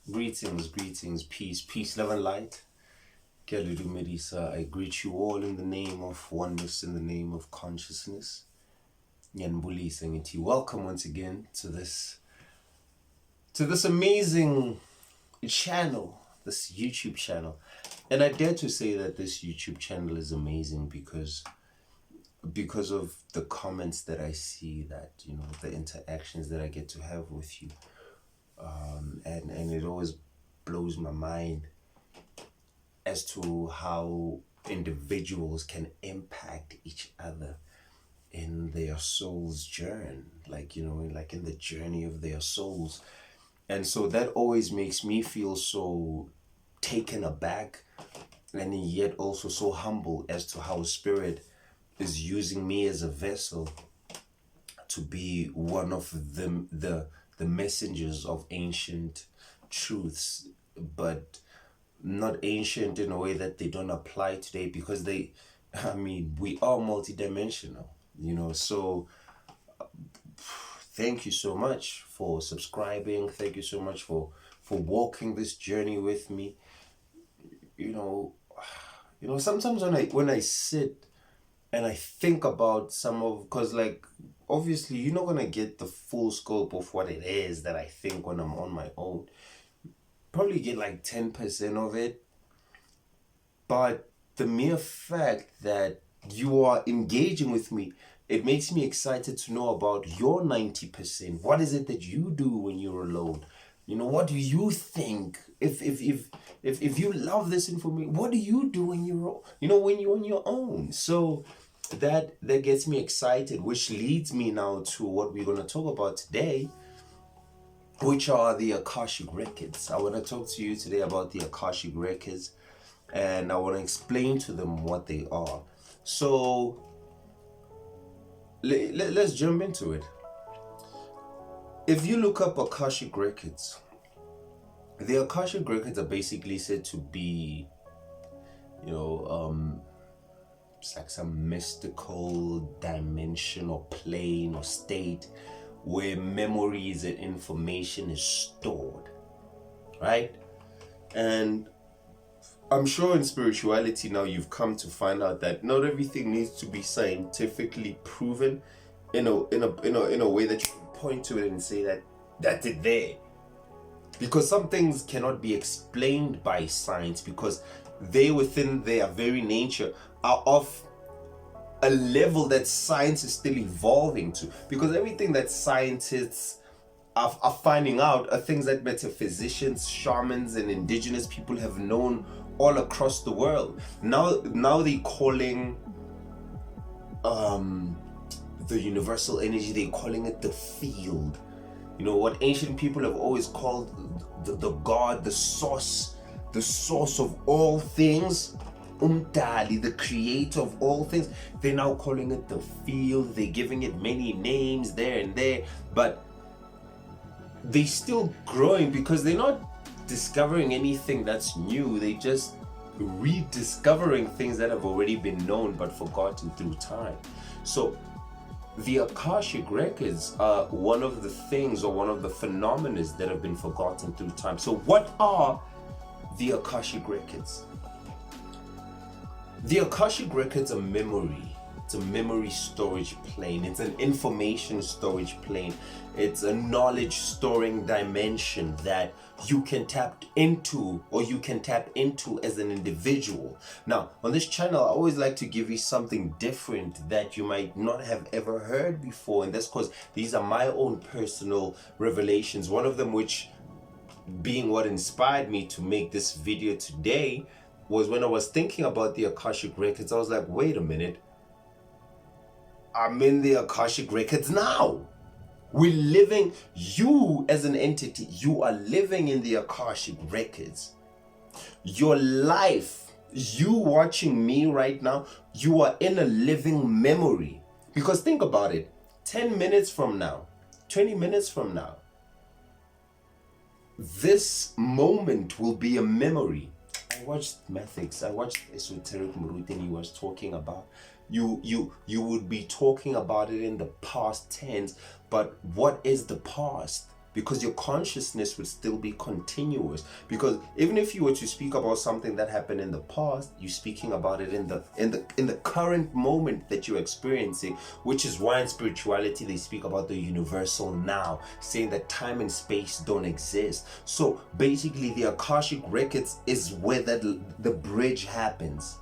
Greetings, peace, love and light. Keludu Medisa, I greet you all in the name of oneness, in the name of consciousness. Nyanbuli Sangiti. Welcome once again to this amazing channel, this YouTube channel. And I dare to say that this YouTube channel is amazing because of the comments that I see, that the interactions that I get to have with you. And it always blows my mind as to how individuals can impact each other in their soul's journey, like in the journey of their souls. And so that always makes me feel so taken aback, and yet also so humble as to how Spirit is using me as a vessel to be one of the messengers of ancient truths, but not ancient in a way that they don't apply today, because we are multidimensional, so thank you so much for subscribing. Thank you so much for walking this journey with me. Sometimes when I sit and I think about because obviously you're not going to get the full scope of what it is that I think when I'm on my own. Probably get like 10% of it. But the mere fact that you are engaging with me, it makes me excited to know about your 90%. What is it that you do when you're alone? What do you think? If you love this information, what do you do when you're on your own? So that gets me excited, which leads me now to what we're going to talk about today, which are the Akashic records. I want to talk to you today about the Akashic records, and I want to explain to them what they are. So let's jump into it. If you look up Akashic records, the Akashic records are basically said to be, it's like some mystical dimension or plane or state where memories and information is stored, right? And I'm sure in spirituality now you've come to find out that not everything needs to be scientifically proven in a way that you can point to it and say that that's it there. Because some things cannot be explained by science, because they within their very nature are of a level that science is still evolving to. Because everything that scientists are finding out are things that metaphysicians, shamans, and indigenous people have known all across the world. Now they're calling the universal energy, they're calling it the field. What ancient people have always called the God, the source of all things, Umdali, the creator of all things. They're now calling it the field. They're giving it many names there and there, but they're still growing because they're not discovering anything that's new. They just rediscovering things that have already been known but forgotten through time. So the Akashic records are one of the things, or one of the phenomena that have been forgotten through time. So what are the Akashic records? The Akashic records are memory. It's a memory storage plane. It's an information storage plane. It's a knowledge storing dimension that you can tap into as an individual. Now, on this channel, I always like to give you something different that you might not have ever heard before. And that's because these are my own personal revelations. One of them, which being what inspired me to make this video today, was when I was thinking about the Akashic records. I was like, wait a minute. I'm in the Akashic records now. We're living, you as an entity, you are living in the Akashic records. Your life, you watching me right now, you are in a living memory. Because think about it, 10 minutes from now, 20 minutes from now, this moment will be a memory. I watched Methics, I watched Esoteric Murut, and he was talking about you would be talking about it in the past tense, but what is the past? because your consciousness would still be continuous. Because even if you were to speak about something that happened in the past, you're speaking about it in the current moment that you're experiencing, which is why in spirituality they speak about the universal now, saying that time and space don't exist. So basically the Akashic records is where the bridge happens.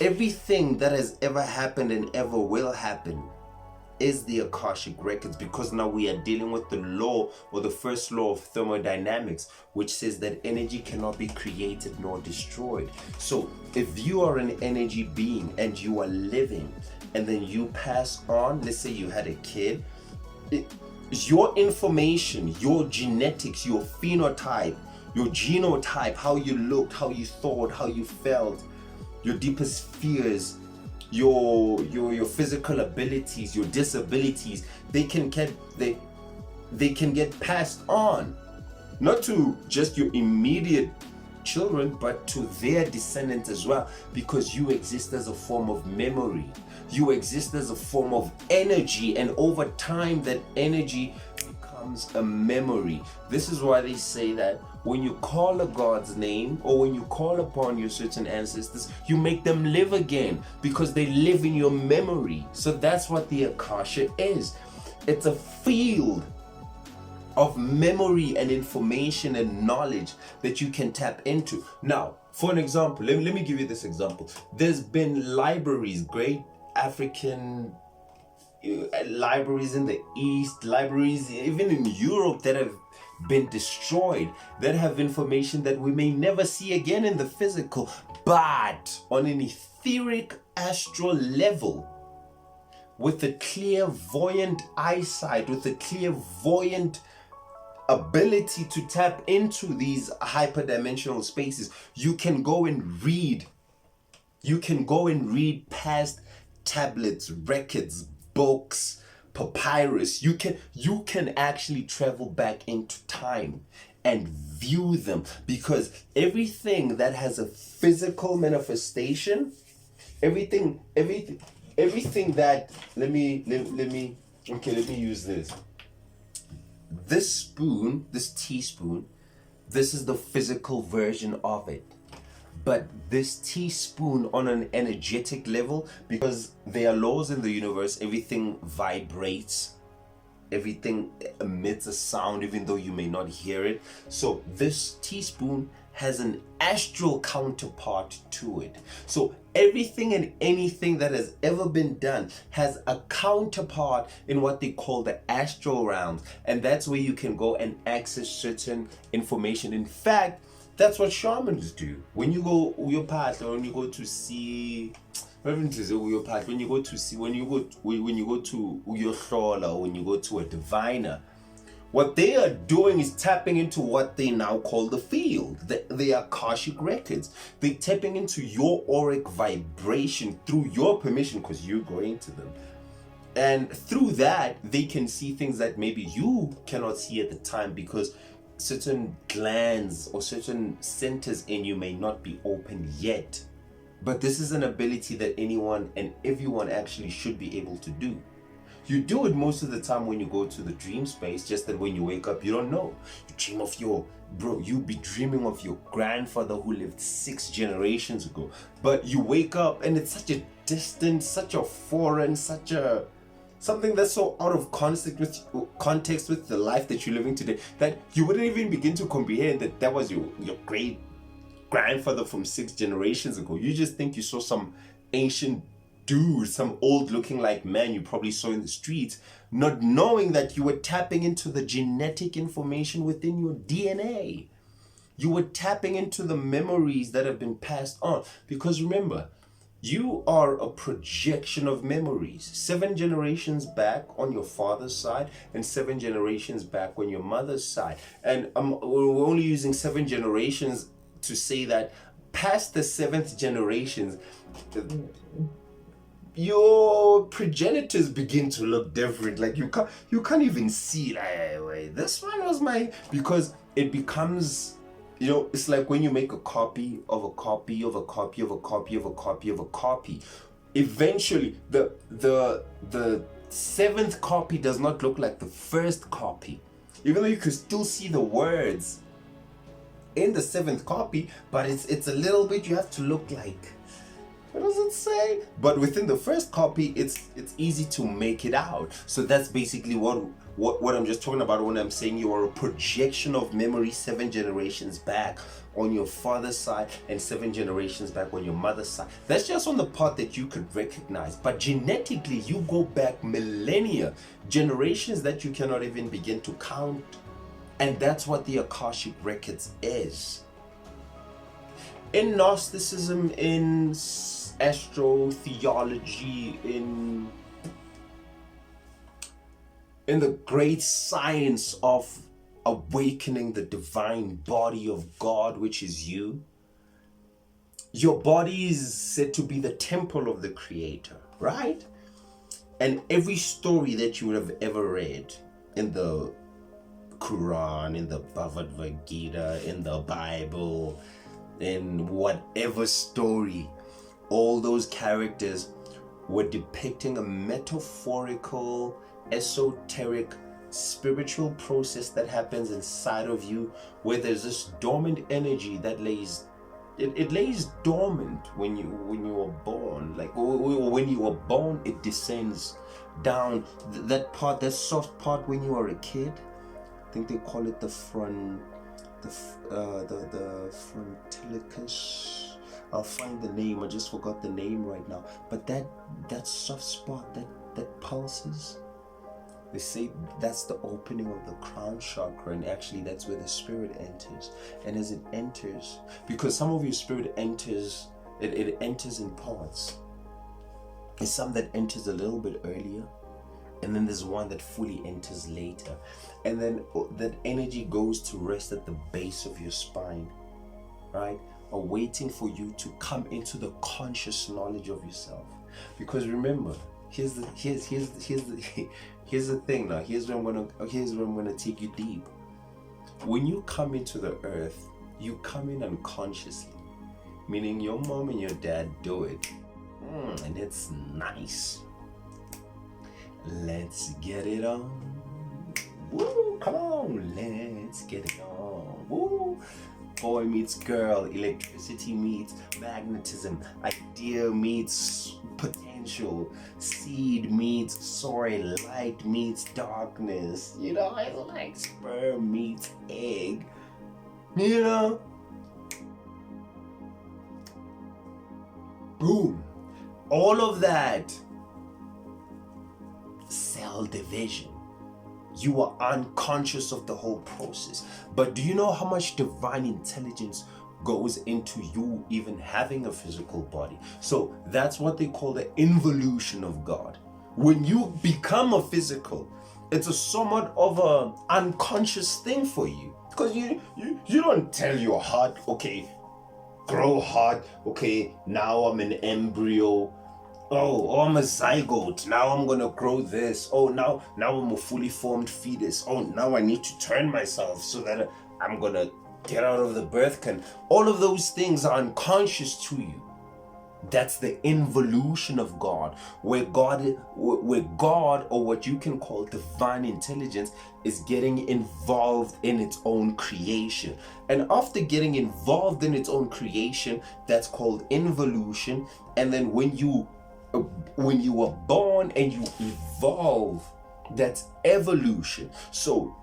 Everything that has ever happened and ever will happen is the Akashic records, because now we are dealing with the law, or the first law of thermodynamics, which says that energy cannot be created nor destroyed. So if you are an energy being and you are living, and then you pass on, let's say you had a kid, your information, your genetics, your phenotype, your genotype, how you looked, how you thought, how you felt, your deepest fears, your physical abilities, your disabilities, they can get passed on, not to just your immediate children, but to their descendants as well, because you exist as a form of memory. You exist as a form of energy, and over time that energy becomes a memory. This is why they say that when you call a God's name, or when you call upon your certain ancestors, you make them live again, because they live in your memory. So that's what the Akasha is. It's a field of memory and information and knowledge that you can tap into. Now, for an example, let me give you this example. There's been libraries, great African libraries in the East, libraries even in Europe that have been destroyed, that have information that we may never see again in the physical, but on an etheric astral level, with a clairvoyant eyesight, with a clairvoyant ability to tap into these hyperdimensional spaces, you can go and read. You can go and read past tablets, records, books, papyrus. You can actually travel back into time and view them, because everything that has a physical manifestation, everything that let me use this. This spoon, this teaspoon, this is the physical version of it. But this teaspoon on an energetic level, because there are laws in the universe, everything vibrates, everything emits a sound even though you may not hear it. So this teaspoon has an astral counterpart to it. So everything and anything that has ever been done has a counterpart in what they call the astral realms, and that's where you can go and access certain information. In fact, that's what shamans do. When you go your path, or when you go to see, when you go to your hlola, or when you go to a diviner, what they are doing is tapping into what they now call the field, the Akashic records. They're tapping into your auric vibration through your permission, because you're going to them. And through that, they can see things that maybe you cannot see at the time, because certain glands or certain centers in you may not be open yet. But this is an ability that anyone and everyone actually should be able to do. You do it most of the time when you go to the dream space, just that when you wake up, you don't know. You dream of you be dreaming of your grandfather who lived 6 generations ago. But you wake up and it's such a distant, such a foreign, something that's so out of context with the life that you're living today, that you wouldn't even begin to comprehend that was your great grandfather from 6 generations ago. You just think you saw some ancient dude, some old looking like man you probably saw in the streets, not knowing that you were tapping into the genetic information within your DNA. You were tapping into the memories that have been passed on. Because remember, you are a projection of memories. 7 generations back on your father's side, and 7 generations back on your mother's side. And we're only using 7 generations to say that past the 7th generations, your progenitors begin to look different. Like you can't even see, like, hey, wait, this one was because it becomes, it's like when you make a copy of a copy of a copy of a copy of a copy of a copy. Eventually, the 7th copy does not look like the first copy. even though you could still see the words in the seventh copy, but it's a little bit, you have to look like, what does it say? But within the first copy, it's easy to make it out. So that's basically what I'm just talking about when I'm saying you are a projection of memory 7 generations back on your father's side and 7 generations back on your mother's side. That's just on the part that you could recognize. But genetically, you go back millennia, generations that you cannot even begin to count. And that's what the Akashic Records is. In Gnosticism, in astrotheology, in the great science of awakening the divine body of God, which is you, your body is said to be the temple of the Creator, right? And every story that you would have ever read in the Quran, in the Bhagavad Gita, in the Bible, in whatever story, all those characters were depicting a metaphorical, esoteric, spiritual process that happens inside of you, where there's this dormant energy that lays dormant when you are born. Like when you are born, it descends down. That part, that soft part when you are a kid, I think they call it the frontilicus. I'll find the name, I just forgot the name right now. But that soft spot that pulses, they say that's the opening of the crown chakra, and actually that's where the spirit enters. And as it enters, because some of your spirit enters, it enters in parts. There's some that enters a little bit earlier, and then there's one that fully enters later. And then that energy goes to rest at the base of your spine, right? Waiting for you to come into the conscious knowledge of yourself. Because remember, here's the thing now. Here's where I'm gonna take you deep. When you come into the earth, you come in unconsciously, meaning your mom and your dad do it, and it's nice. Let's get it on. Woo, come on, let's get it on. Woo. Boy meets girl, electricity meets magnetism, idea meets potential, seed meets soil, light meets darkness, you know, it's like sperm meets egg, you know? Boom. All of that. Cell division. You are unconscious of the whole process. But do you know how much divine intelligence goes into you even having a physical body? So that's what they call the involution of God. When you become a physical, it's a somewhat of an unconscious thing for you. Because you don't tell your heart, okay, grow heart, okay, now I'm an embryo. Oh, I'm a zygote. Now I'm gonna grow this. Oh, now I'm a fully formed fetus. Oh, now I need to turn myself so that I'm gonna get out of the birth can. All of those things are unconscious to you. That's the involution of God, where God, or what you can call divine intelligence, is getting involved in its own creation. And after getting involved in its own creation, that's called involution. And then when you are born and you evolve, that's evolution. So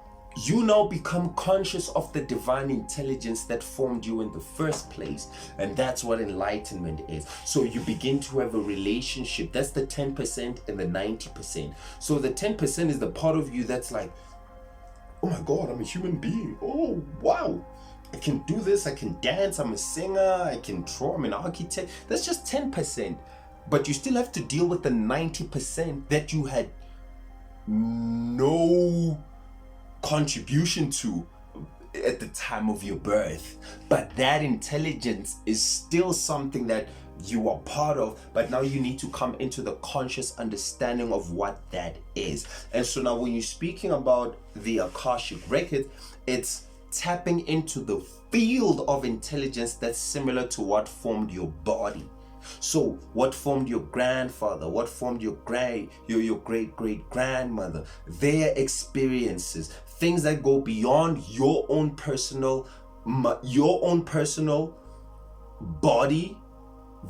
you now become conscious of the divine intelligence that formed you in the first place, and that's what enlightenment is. So you begin to have a relationship. That's the 10% and the 90%. So the 10% is the part of you that's like, oh my God, I'm a human being. Oh wow, I can do this, I can dance, I'm a singer, I can draw, I'm an architect. That's just 10%. But you still have to deal with the 90% that you had no contribution to at the time of your birth. But that intelligence is still something that you are part of, but now you need to come into the conscious understanding of what that is. And so now when you're speaking about the Akashic record, it's tapping into the field of intelligence that's similar to what formed your body. So what formed your grandfather, what formed your great great grandmother, their experiences, things that go beyond your own personal body.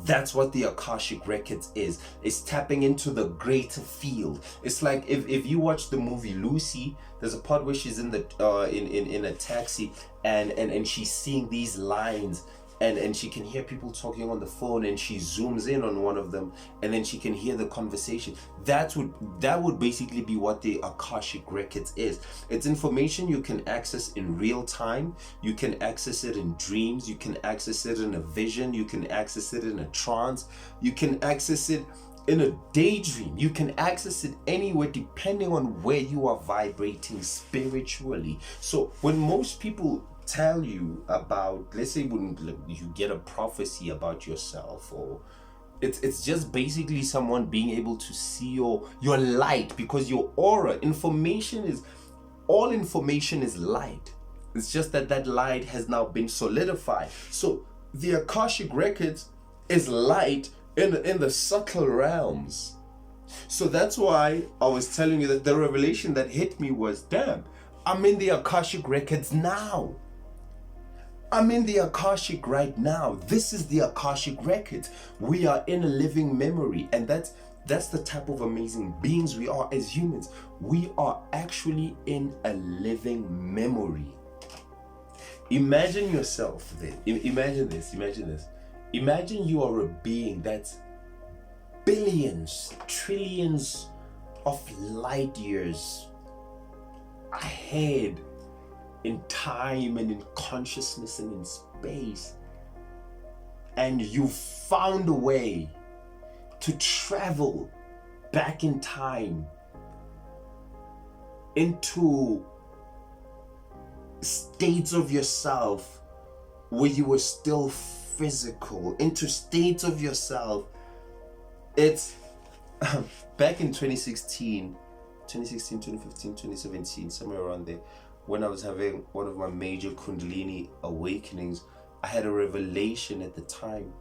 That's what the Akashic Records is. It's tapping into the greater field. It's like if you watch the movie Lucy, there's a part where she's in the in a taxi, and she's seeing these lines, and she can hear people talking on the phone, and she zooms in on one of them, and then she can hear the conversation. That would basically be what the Akashic Records is. It's information you can access in real time. You can access it in dreams. You can access it in a vision. You can access it in a trance. You can access it in a daydream. You can access it anywhere depending on where you are vibrating spiritually. So when most people tell you about, let's say when you get a prophecy about yourself, or it's just basically someone being able to see your light, because your aura, all information is light. It's just that light has now been solidified. So the Akashic Records is light in the subtle realms. So that's why I was telling you that the revelation that hit me was, damn, I'm in the Akashic Records now. I'm in the Akashic right now. This is the Akashic Records. We are in a living memory, and that's the type of amazing beings we are as humans. We are actually in a living memory. Imagine yourself then. Imagine this. Imagine you are a being that's billions, trillions of light years ahead in time and in consciousness and in space, and you found a way to travel back in time into states of yourself where you were still physical, into states of yourself. It's back in 2016, 2015, 2017, somewhere around there, when I was having one of my major Kundalini awakenings. I had a revelation at the time,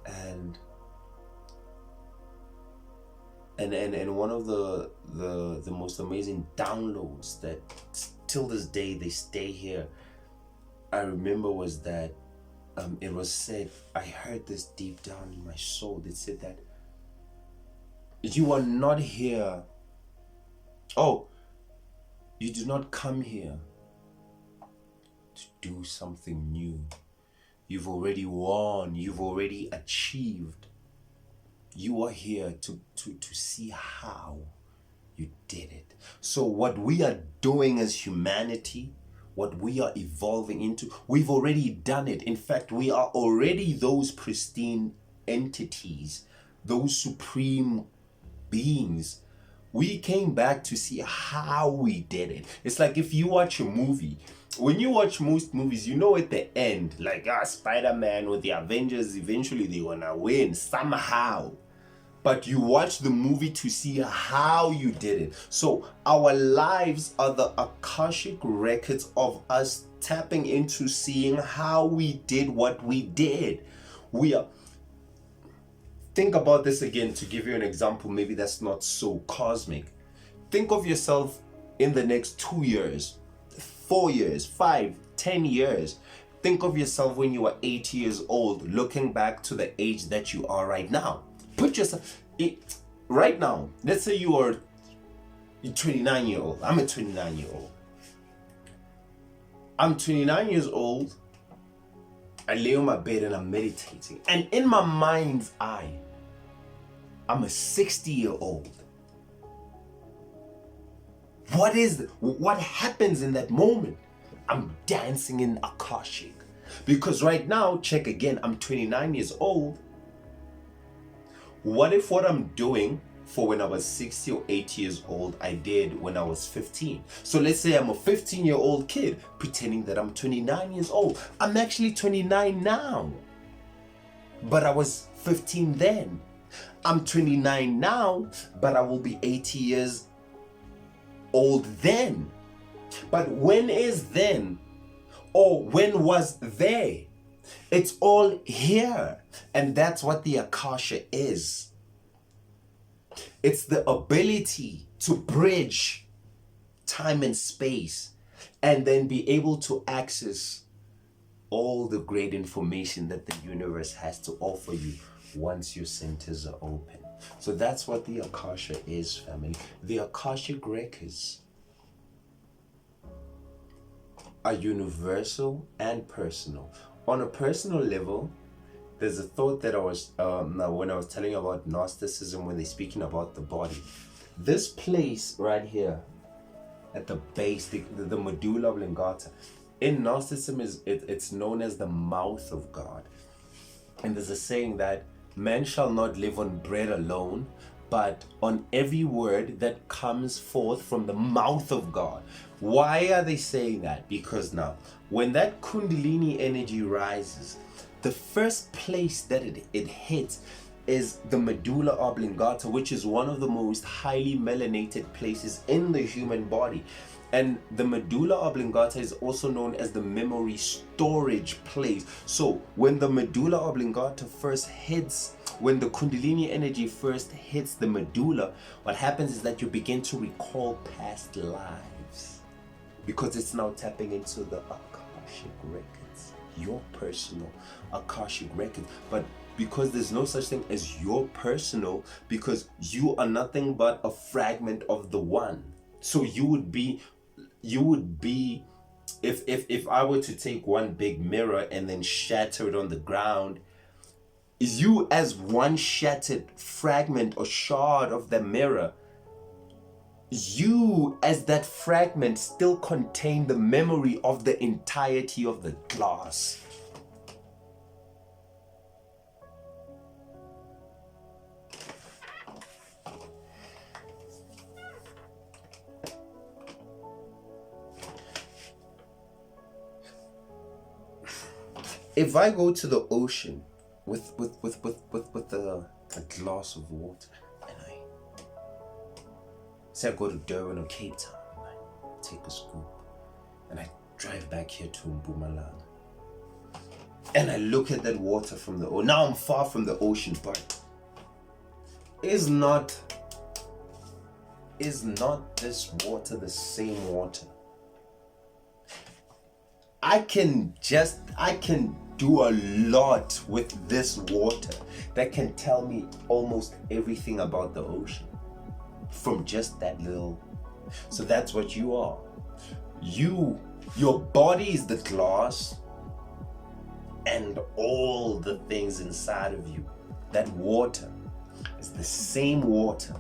and one of the most amazing downloads that till this day they stay here, I remember, was that it was said, I heard this deep down in my soul, that said that you are not here. You do not come here to do something new. You've already won. You've already achieved. You are here to see how you did it. So what we are doing as humanity, what we are evolving into, we've already done it. In fact, we are already those pristine entities, those supreme beings. We came back to see how we did it. It's like if you watch a movie, when you watch most movies, you know at the end, like Spider-Man with the Avengers, eventually they're gonna win somehow. But you watch the movie to see how you did it. So our lives are the Akashic Records of us tapping into seeing how we did what we did. Think about this again to give you an example, maybe that's not so cosmic. Think of yourself in the next 2 years, 4 years, 5, 10 years. Think of yourself when you were 80 years old, looking back to the age that you are right now. Put yourself right now. Let's say you are 29-year-old. I'm a 29-year-old. I'm 29 years old. I lay on my bed and I'm meditating. And in my mind's eye, I'm a 60-year-old. What happens in that moment? I'm dancing in Akashic. Because right now, check again, I'm 29 years old. What if what I'm doing for when I was 60 or 80 years old, I did when I was 15? So let's say I'm a 15-year-old kid pretending that I'm 29 years old. I'm actually 29 now, but I was 15 then. I'm 29 now, but I will be 80 years old then. But when is then? Or when was there? It's all here. And that's what the Akasha is. It's the ability to bridge time and space and then be able to access all the great information that the universe has to offer you once your centers are open. So that's what the Akasha is, family. The Akashic records are universal and personal. On a personal level, there's a thought that I was, when I was telling you about Gnosticism, when they're speaking about the body. This place right here, at the base, the medulla oblongata, in Gnosticism, it's known as the mouth of God. And there's a saying that man shall not live on bread alone, but on every word that comes forth from the mouth of God. Why are they saying that? Because now, when that Kundalini energy rises, the first place that it hits is the medulla oblongata, which is one of the most highly melanated places in the human body. And the medulla oblongata is also known as the memory storage place. So when the medulla oblongata first hits, when the Kundalini energy first hits the medulla, what happens is that you begin to recall past lives, because it's now tapping into the Akashic records, your personal Akashic records. But because there's no such thing as your personal, because you are nothing but a fragment of the one. So you would be if I were to take one big mirror and then shatter it on the ground, you as one shattered fragment or shard of the mirror, you as that fragment still contain the memory of the entirety of the glass. If I go to the ocean with a glass of water, and I say I go to Durban or Cape Town, and I take a scoop, and I drive back here to Mpumalanga, and I look at that water from the ocean. Now I'm far from the ocean, but is not this water the same water? I can do a lot with this water that can tell me almost everything about the ocean from just that little. So that's what you are. Your body is the glass, and all the things inside of you. That water is the same water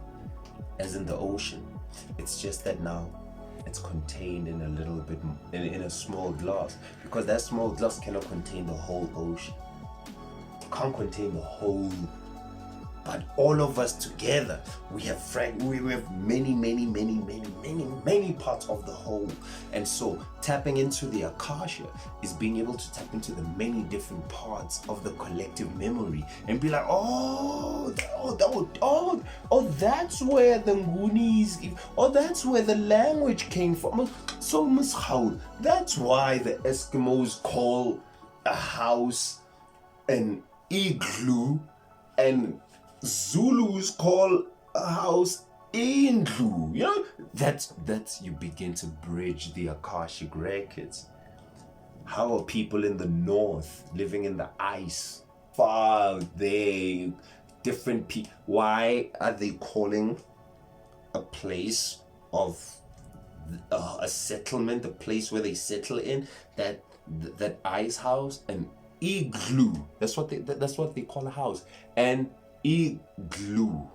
as in the ocean. It's just that now it's contained in a little bit, in a small glass, because that small glass cannot contain the whole ocean. It can't contain the whole. But all of us together, we have many parts of the whole. And so tapping into the Akasha is being able to tap into the many different parts of the collective memory and be like, that's where the Nguni's, that's where the language came from. So that's why the Eskimos call a house an igloo, and Zulus call a house Indlu. You know, that's you begin to bridge the Akashic records. How are people in the north living in the ice far out there? Different people. Why are they calling a place of a settlement, a place where they settle in, that ice house, an igloo? That's what they call a house. And igloo.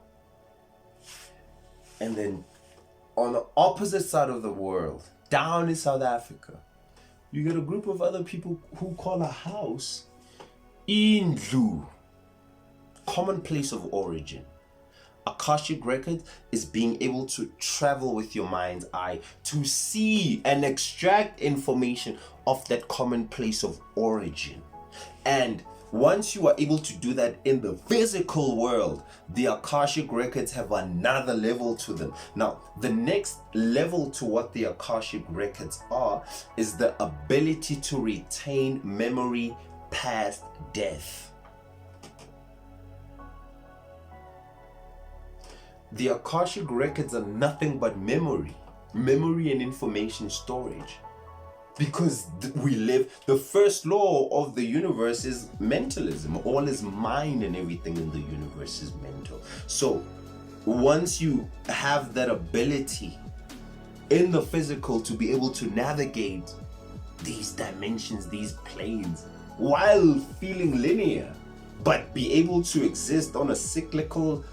And then on the opposite side of the world, down in South Africa, you get a group of other people who call a house indlu, common place of origin. Akashic record is being able to travel with your mind's eye to see and extract information of that common place of origin. And once you are able to do that in the physical world, the Akashic records have another level to them. Now, the next level to what the Akashic records are is the ability to retain memory past death. The Akashic records are nothing but memory and information storage. Because we live, the first law of the universe is mentalism. All is mind, and everything in the universe is mental. So once you have that ability in the physical to be able to navigate these dimensions, these planes, while feeling linear, but be able to exist on a cyclical.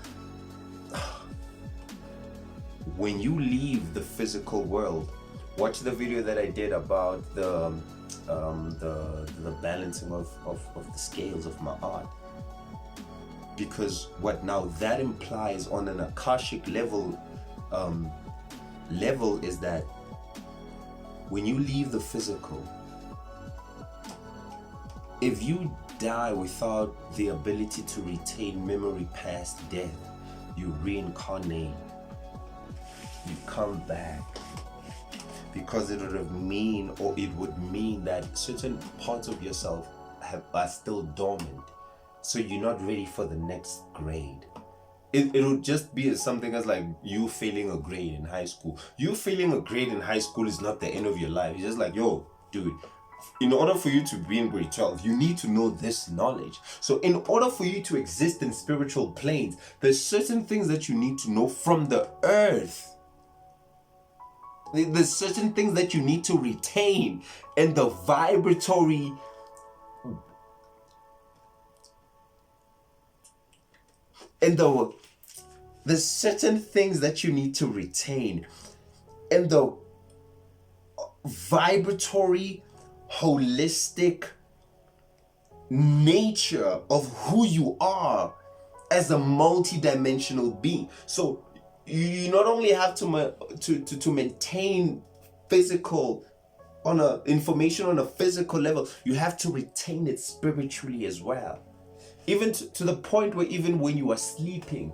When you leave the physical world, watch the video that I did about the balancing of the scales of my art. Because what now that implies on an Akashic level is that when you leave the physical, if you die without the ability to retain memory past death, you reincarnate, you come back, because it would mean that certain parts of yourself are still dormant, so you're not ready for the next grade. It'll just be something as like you failing a grade in high school. You failing a grade in high school is not the end of your life. It's just like, yo, dude, in order for you to be in grade 12, you need to know this knowledge. So in order for you to exist in spiritual planes, there's certain things that you need to know from the earth. There's certain things that you need to retain in the vibratory there's certain things that you need to retain in the vibratory, holistic nature of who you are as a multi-dimensional being. So you not only have to maintain physical information on a physical level, you have to retain it spiritually as well. Even to the point where even when you are sleeping,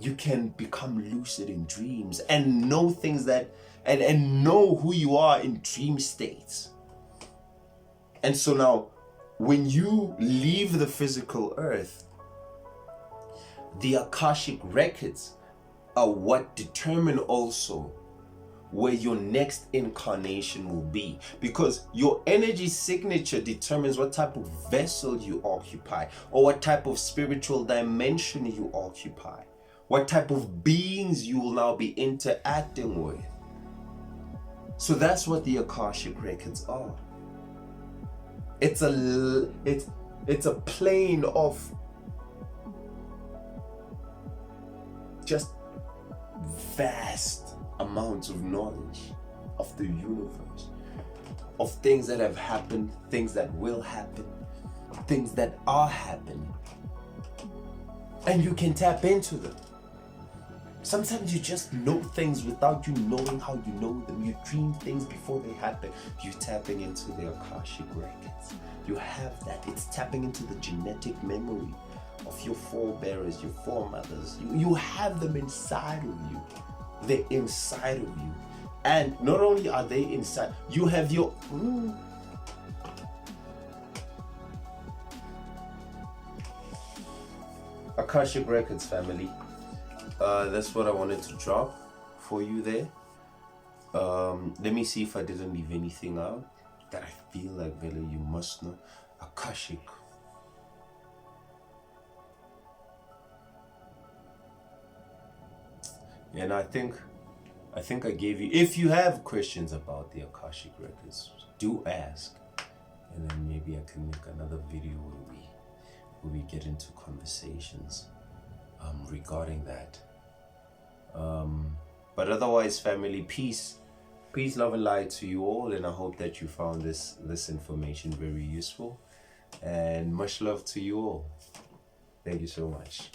you can become lucid in dreams and know things that and know who you are in dream states. And so now, when you leave the physical earth, the Akashic records are what determine also where your next incarnation will be, because your energy signature determines what type of vessel you occupy, or what type of spiritual dimension you occupy, what type of beings you will now be interacting with. So that's what the Akashic records are. It's a plane of just vast amounts of knowledge of the universe, of things that have happened, things that will happen, things that are happening, and you can tap into them. Sometimes you just know things without you knowing how you know them. You dream things before they happen. You're tapping into the Akashic records. You have that. It's tapping into the genetic memory of your forebearers, your foremothers. You have them inside of you. They're inside of you. And not only are they inside, you have your Akashic records, family. That's what I wanted to drop for you there. Let me see if I didn't leave anything out that I feel like really you must know. Akashic. And I think I gave you, if you have questions about the Akashic records, do ask, and then maybe I can make another video where we get into conversations regarding that. But otherwise, family, peace, love and light to you all, and I hope that you found this information very useful, and much love to you all. Thank you so much.